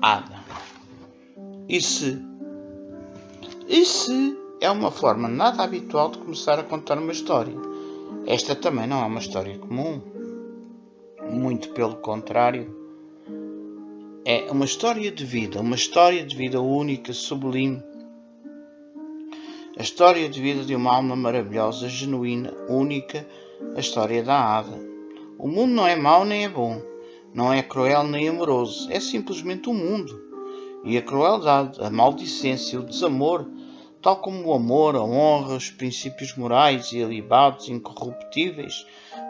Ada. E se? E se é uma forma nada habitual de começar a contar uma história? Esta também não é uma história comum. Muito pelo contrário. É uma história de vida única, sublime. A história de vida de uma alma maravilhosa, genuína, única, a história da Ada. O mundo não é mau nem é bom, não é cruel nem amoroso, é simplesmente o mundo. E a crueldade, a maldicência, o desamor, tal como o amor, a honra, os princípios morais e ilibados, incorruptíveis,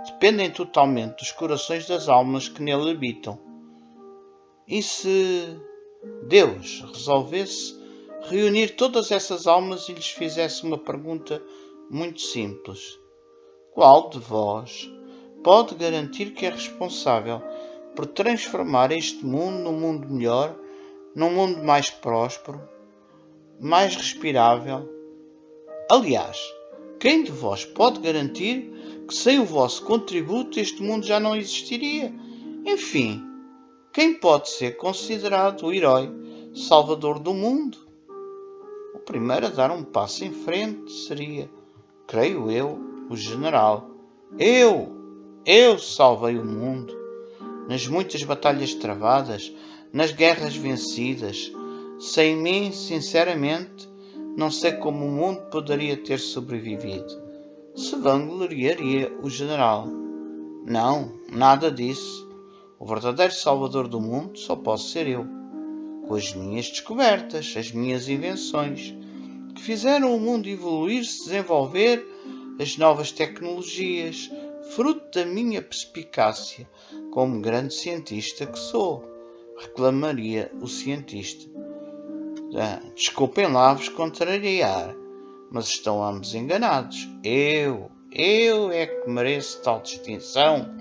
dependem totalmente dos corações das almas que nele habitam. E se Deus resolvesse reunir todas essas almas e lhes fizesse uma pergunta muito simples: qual de vós pode garantir que é responsável por transformar este mundo num mundo melhor, num mundo mais próspero, mais respirável? Aliás, quem de vós pode garantir que sem o vosso contributo este mundo já não existiria? Enfim, quem pode ser considerado o herói salvador do mundo? O primeiro a dar um passo em frente seria, creio eu, o general. Eu salvei o mundo. Nas muitas batalhas travadas, nas guerras vencidas. Sem mim, sinceramente, não sei como o mundo poderia ter sobrevivido. Se vangloriaria o general. Não, nada disso. O verdadeiro salvador do mundo só posso ser eu, com as minhas descobertas, as minhas invenções, que fizeram o mundo evoluir, se desenvolver, as novas tecnologias, fruto da minha perspicácia, como grande cientista que sou, reclamaria o cientista. Desculpem lá vos contrariar, mas estão ambos enganados. Eu é que mereço tal distinção.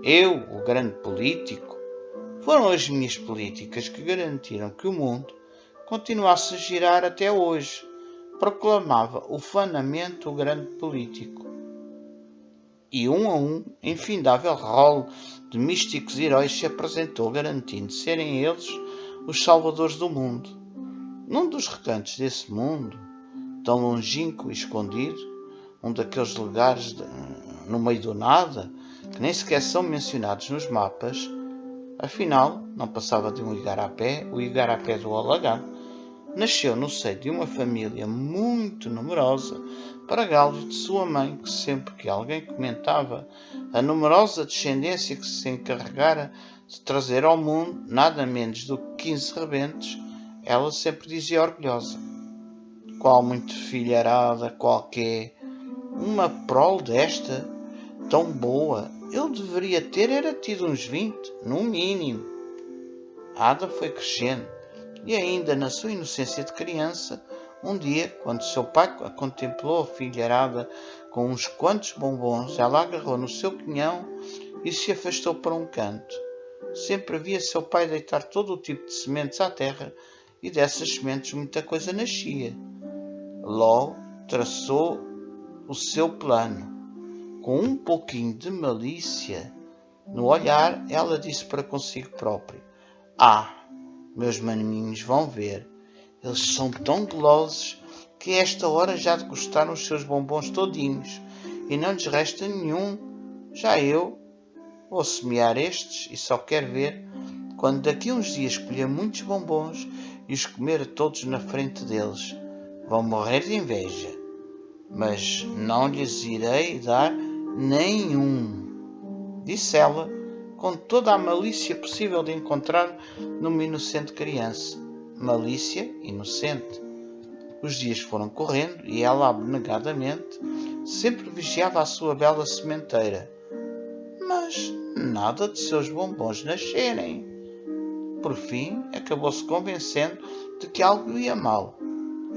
Eu, o grande político. Foram as minhas políticas que garantiram que o mundo continuasse a girar até hoje, proclamava ufanamente o grande político. E a um, infindável rol de místicos heróis se apresentou, garantindo serem eles os salvadores do mundo. Num dos recantos desse mundo, tão longínquo e escondido, um daqueles lugares no meio do nada, que nem sequer são mencionados nos mapas, afinal, não passava de um igarapé, o igarapé do Alagão. Nasceu no seio de uma família muito numerosa, para galo de sua mãe, que sempre que alguém comentava a numerosa descendência que se encarregara de trazer ao mundo nada menos do que 15 rebentes, ela sempre dizia orgulhosa: qual muito filharada qualquer, uma prole desta, tão boa, eu deveria ter era tido uns 20, no mínimo. A Ada foi crescendo, e ainda na sua inocência de criança, um dia, quando seu pai a contemplou a filharada com uns quantos bombons, ela agarrou no seu quinhão e se afastou para um canto. Sempre via seu pai deitar todo o tipo de sementes à terra, e dessas sementes muita coisa nascia. Logo traçou o seu plano. Com um pouquinho de malícia no olhar, ela disse para consigo própria: meus maninhos vão ver. Eles são tão golosos que a esta hora já degustaram os seus bombons todinhos e não lhes resta nenhum. Já eu vou semear estes e só quero ver quando daqui a uns dias colher muitos bombons e os comer a todos na frente deles. Vão morrer de inveja, mas não lhes irei dar nenhum, disse ela, com toda a malícia possível de encontrar numa inocente criança. Malícia inocente. Os dias foram correndo e ela, abnegadamente, sempre vigiava a sua bela sementeira. Mas nada de seus bombons nascerem. Por fim, acabou-se convencendo de que algo ia mal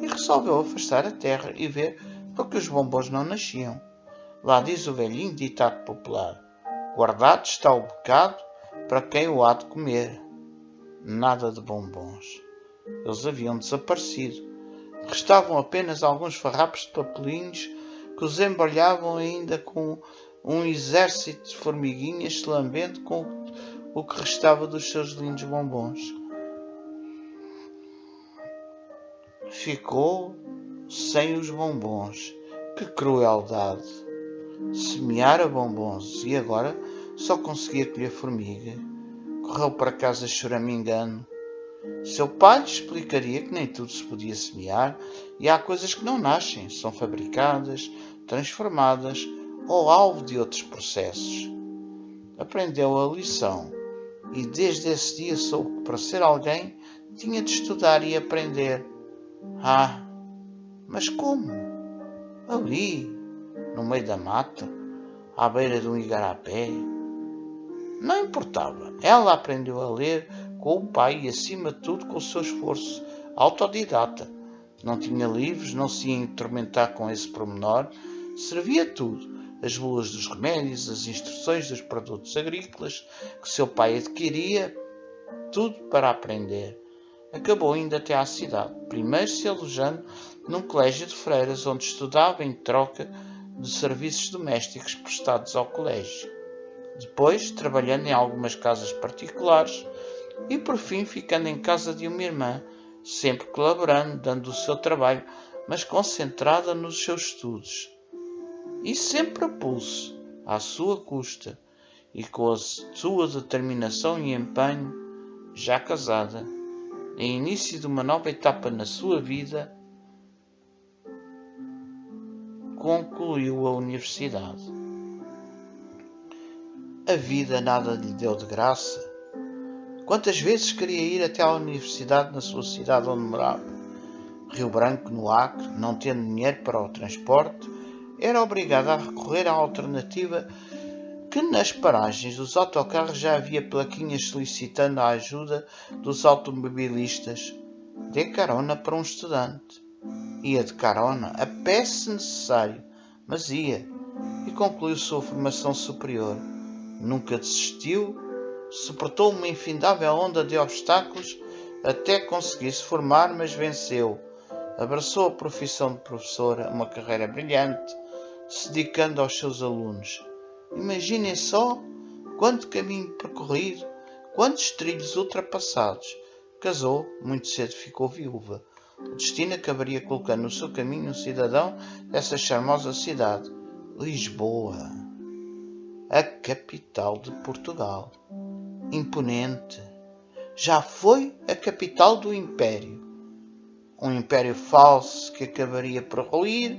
e resolveu afastar a terra e ver porque os bombons não nasciam. Lá diz o velhinho ditado popular: guardado está o bocado para quem o há de comer. Nada de bombons. Eles haviam desaparecido. Restavam apenas alguns farrapos de papelinhos que os embrulhavam ainda com um exército de formiguinhas se lambendo com o que restava dos seus lindos bombons. ficou sem os bombons. Que crueldade! Semeara bombons e agora só conseguia colher formiga. Correu para casa choramingando. Seu pai explicaria que nem tudo se podia semear e há coisas que não nascem, são fabricadas, transformadas ou alvo de outros processos. Aprendeu a lição e desde esse dia soube que para ser alguém tinha de estudar e aprender. Ah, mas como? Ali, no meio da mata, à beira de um igarapé. Não importava, ela aprendeu a ler com o pai e, acima de tudo, com o seu esforço autodidata. Não tinha livros, não se ia atormentar com esse pormenor, servia tudo. As bulas dos remédios, as instruções dos produtos agrícolas que seu pai adquiria, tudo para aprender. Acabou indo até à cidade, primeiro se alojando num colégio de freiras onde estudava em troca de serviços domésticos prestados ao colégio. Depois, trabalhando em algumas casas particulares e, por fim, ficando em casa de uma irmã, sempre colaborando, dando o seu trabalho, mas concentrada nos seus estudos. E sempre a pulso, à sua custa, e com a sua determinação e empenho, já casada, em início de uma nova etapa na sua vida, concluiu a universidade. A vida nada lhe deu de graça. Quantas vezes queria ir até à universidade na sua cidade onde morava? Rio Branco, no Acre, não tendo dinheiro para o transporte, era obrigado a recorrer à alternativa que nas paragens dos autocarros já havia plaquinhas solicitando a ajuda dos automobilistas. Dê carona para um estudante. Ia de carona, a pé se necessário, mas ia, e concluiu sua formação superior. Nunca desistiu, suportou uma infindável onda de obstáculos até conseguir se formar, mas venceu. Abraçou a profissão de professora, uma carreira brilhante, se dedicando aos seus alunos. Imaginem só quanto caminho percorrido, quantos trilhos ultrapassados. Casou, muito cedo ficou viúva. O destino acabaria colocando no seu caminho um cidadão dessa charmosa cidade, Lisboa, a capital de Portugal. Imponente. Já foi a capital do império. Um império falso que acabaria por ruir,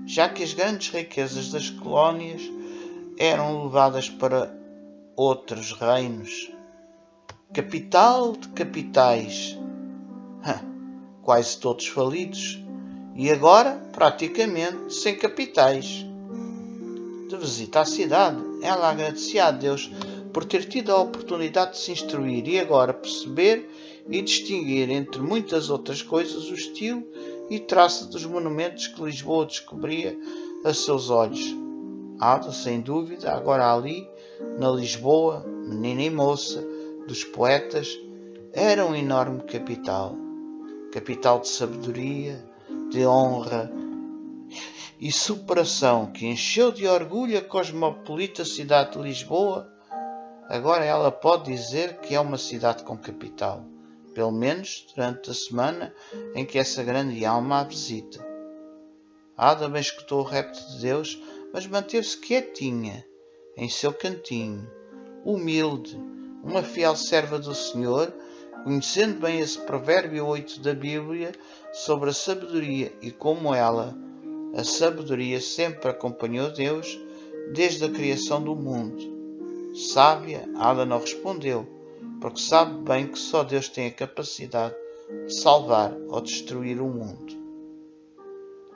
já que as grandes riquezas das colónias eram levadas para outros reinos. Capital de capitais. Quase todos falidos. E agora, praticamente, sem capitais. De visita à cidade, ela agradecia a Deus por ter tido a oportunidade de se instruir e agora perceber e distinguir, entre muitas outras coisas, o estilo e traço dos monumentos que Lisboa descobria a seus olhos. Ada, sem dúvida, agora ali, na Lisboa, menina e moça, dos poetas, era um enorme capital. Capital de sabedoria, de honra e superação, que encheu de orgulho a cosmopolita cidade de Lisboa. Agora ela pode dizer que é uma cidade com capital, pelo menos durante a semana em que essa grande alma a visita. Ada bem escutou o repto de Deus, mas manteve-se quietinha, em seu cantinho, humilde, uma fiel serva do Senhor, conhecendo bem esse provérbio 8 da Bíblia sobre a sabedoria e como ela, a sabedoria, sempre acompanhou Deus desde a criação do mundo. Sábia, Ada não respondeu, porque sabe bem que só Deus tem a capacidade de salvar ou destruir o mundo.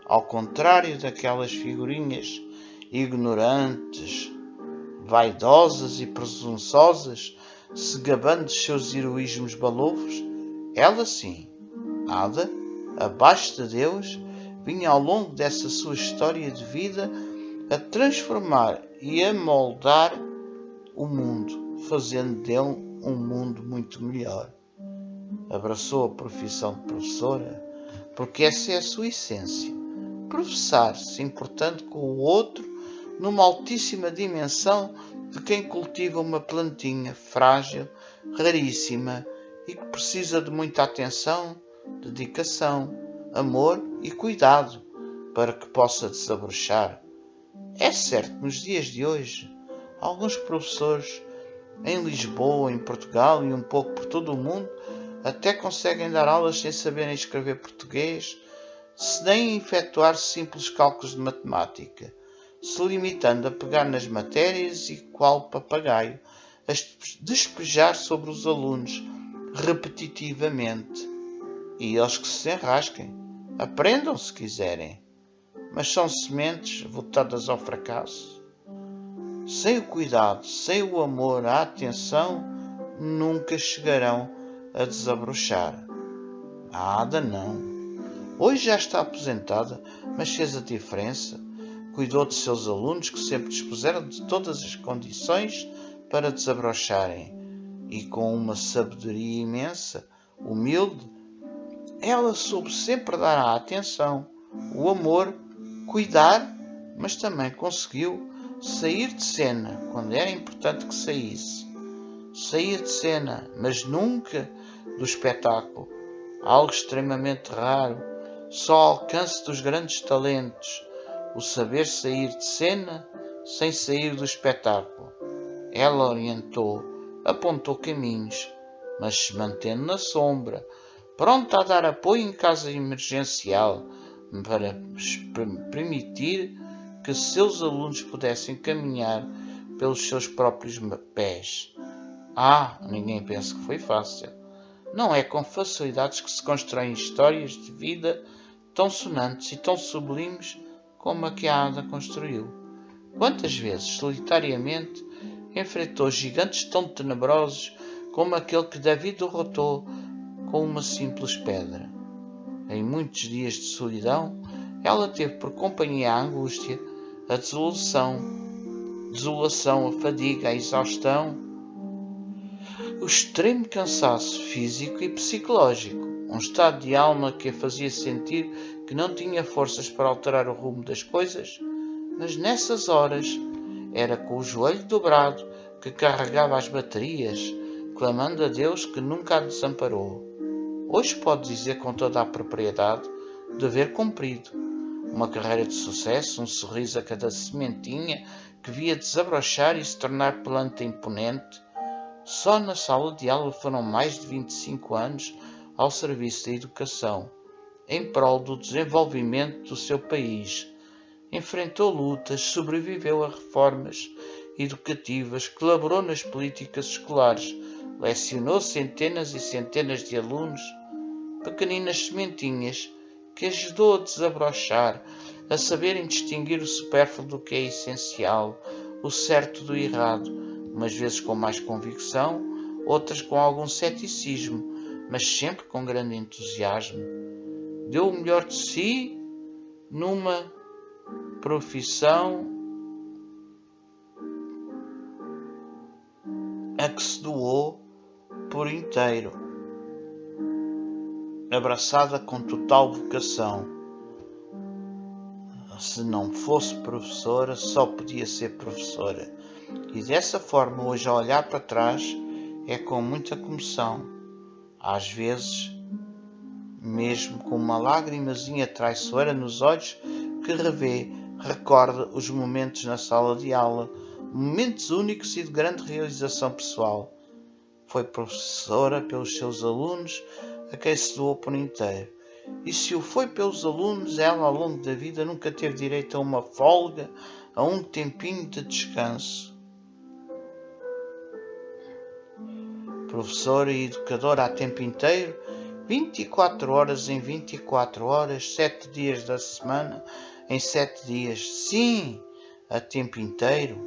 Ao contrário daquelas figurinhas ignorantes, vaidosas e presunçosas, se gabando de seus heroísmos balofos, ela sim, Ada, abaixo de Deus, vinha ao longo dessa sua história de vida a transformar e a moldar o mundo, fazendo dele um mundo muito melhor. Abraçou a profissão de professora, porque essa é a sua essência. Professar-se, importando com o outro, numa altíssima dimensão de quem cultiva uma plantinha frágil, raríssima e que precisa de muita atenção, dedicação, amor e cuidado para que possa desabrochar. É certo que nos dias de hoje, alguns professores em Lisboa, em Portugal e um pouco por todo o mundo até conseguem dar aulas sem saberem escrever português, sem efetuar simples cálculos de matemática, se limitando a pegar nas matérias e, qual papagaio, a despejar sobre os alunos repetitivamente. E eles que se enrasquem, aprendam se quiserem, mas são sementes votadas ao fracasso. Sem o cuidado, sem o amor, a atenção, nunca chegarão a desabrochar. A Ada não. Hoje já está aposentada, mas fez a diferença. Cuidou de seus alunos que sempre dispuseram de todas as condições para desabrocharem. E com uma sabedoria imensa, humilde, ela soube sempre dar a atenção, o amor, cuidar, mas também conseguiu sair de cena quando era importante que saísse. Sair de cena, mas nunca do espetáculo. Algo extremamente raro, só ao alcance dos grandes talentos, o saber sair de cena sem sair do espetáculo. Ela orientou, apontou caminhos, mas se mantendo na sombra, pronta a dar apoio em caso emergencial, para permitir que seus alunos pudessem caminhar pelos seus próprios pés. Ninguém pensa que foi fácil. Não é com facilidades que se constroem histórias de vida tão sonantes e tão sublimes como a que a Ada construiu. Quantas vezes, solitariamente, enfrentou gigantes tão tenebrosos como aquele que Davi derrotou com uma simples pedra. Em muitos dias de solidão, ela teve por companhia a angústia, a desolação, a fadiga, a exaustão, o extremo cansaço físico e psicológico, um estado de alma que a fazia sentir que não tinha forças para alterar o rumo das coisas, mas nessas horas era com o joelho dobrado que carregava as baterias, clamando a Deus que nunca a desamparou. Hoje pode dizer com toda a propriedade dever cumprido, uma carreira de sucesso, um sorriso a cada sementinha que via desabrochar e se tornar planta imponente. Só na sala de aula foram mais de 25 anos ao serviço da educação, em prol do desenvolvimento do seu país. Enfrentou lutas, sobreviveu a reformas educativas, colaborou nas políticas escolares, lecionou centenas e centenas de alunos, pequeninas sementinhas que ajudou a desabrochar, a saberem distinguir o supérfluo do que é essencial, o certo do errado, umas vezes com mais convicção, outras com algum ceticismo, mas sempre com grande entusiasmo. Deu o melhor de si numa profissão a que se doou por inteiro, abraçada com total vocação. Se não fosse professora, só podia ser professora. E dessa forma, hoje, a olhar para trás, é com muita comoção. Às vezes, mesmo com uma lágrimazinha traiçoeira nos olhos, que recorda os momentos na sala de aula, momentos únicos e de grande realização pessoal. Foi professora pelos seus alunos, a quem se doou por inteiro. E se o foi pelos alunos, ela, ao longo da vida, nunca teve direito a uma folga, a um tempinho de descanso. Professora e educadora a tempo inteiro, 24 horas em 24 horas, 7 dias da semana em 7 dias. Sim, a tempo inteiro,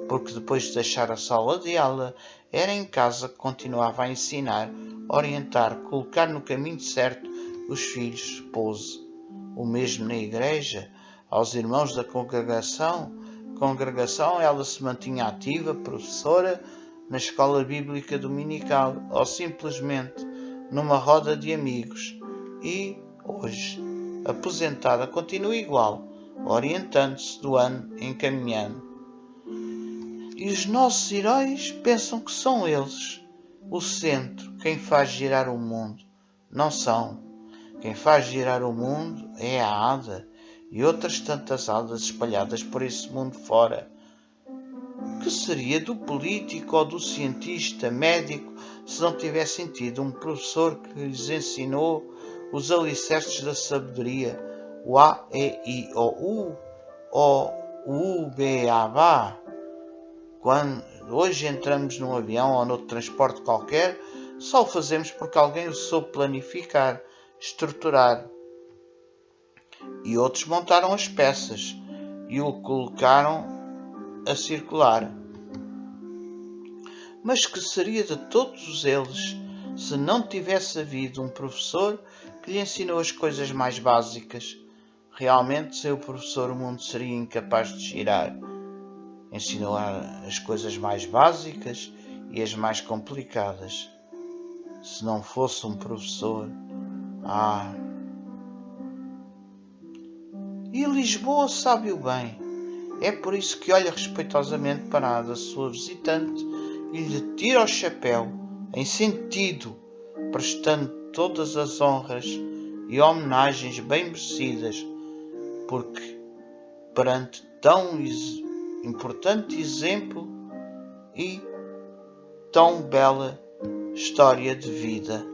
porque depois de deixar a sala de aula, era em casa que continuava a ensinar, orientar, colocar no caminho certo os filhos, esposo. O mesmo na igreja, aos irmãos da congregação, ela se mantinha ativa, professora, na escola bíblica dominical, ou simplesmente numa roda de amigos. E, hoje, aposentada, continua igual, orientando-se do ano, encaminhando. E os nossos heróis pensam que são eles o centro, quem faz girar o mundo. Não são. Quem faz girar o mundo é a Hada e outras tantas hadas espalhadas por esse mundo fora. Que seria do político ou do cientista, médico, se não tivessem tido um professor que lhes ensinou os alicerces da sabedoria, o A, E, I, O, U, ou o U, B, A, B? Quando hoje entramos num avião ou noutro transporte qualquer, só o fazemos porque alguém o soube planificar, estruturar. E outros montaram as peças e o colocaram a circular. Mas que seria de todos eles se não tivesse havido um professor que lhe ensinou as coisas mais básicas? Realmente, sem o professor, o mundo seria incapaz de girar. Ensinou as coisas mais básicas e as mais complicadas. Se não fosse um professor... E Lisboa sabe-o bem. É por isso que olha respeitosamente para a da sua visitante e lhe tira o chapéu, em sentido, prestando todas as honras e homenagens bem merecidas, porque perante tão importante exemplo e tão bela história de vida